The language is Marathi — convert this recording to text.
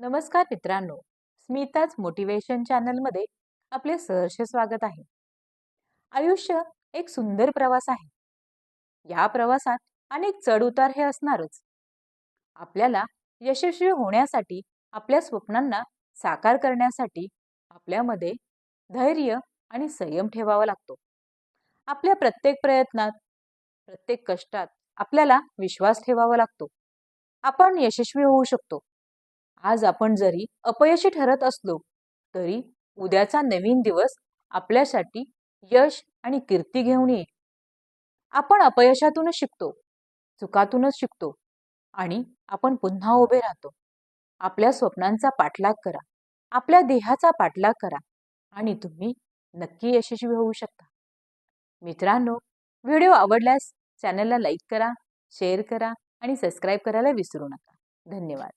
नमस्कार मित्रांनो, स्मिताच मोटिवेशन चॅनलमध्ये आपले सहर्ष स्वागत आहे. आयुष्य एक सुंदर प्रवास आहे. या प्रवासात अनेक चढ-उतार हे असणारच. आपल्याला यशस्वी होण्यासाठी, आपल्या स्वप्नांना साकार करण्यासाठी आपल्यामध्ये धैर्य आणि संयम ठेवावा लागतो. आपल्या प्रत्येक प्रयत्नात, प्रत्येक कष्टात आपल्याला विश्वास ठेवावा लागतो. आपण यशस्वी होऊ शकतो. आज आपण जरी अपयशी ठरत असलो तरी उद्याचा नवीन दिवस आपल्यासाठी यश आणि कीर्ती घेऊन येईल. आपण अपयशातूनच शिकतो, चुकातूनच शिकतो आणि आपण पुन्हा उभे राहतो. आपल्या स्वप्नांचा पाठलाग करा, आपल्या ध्येयाचा पाठलाग करा आणि तुम्ही नक्की यशस्वी होऊ शकता. मित्रांनो, व्हिडिओ आवडल्यास चॅनलला लाईक करा, शेअर करा आणि सबस्क्राईब करायला विसरू नका. धन्यवाद.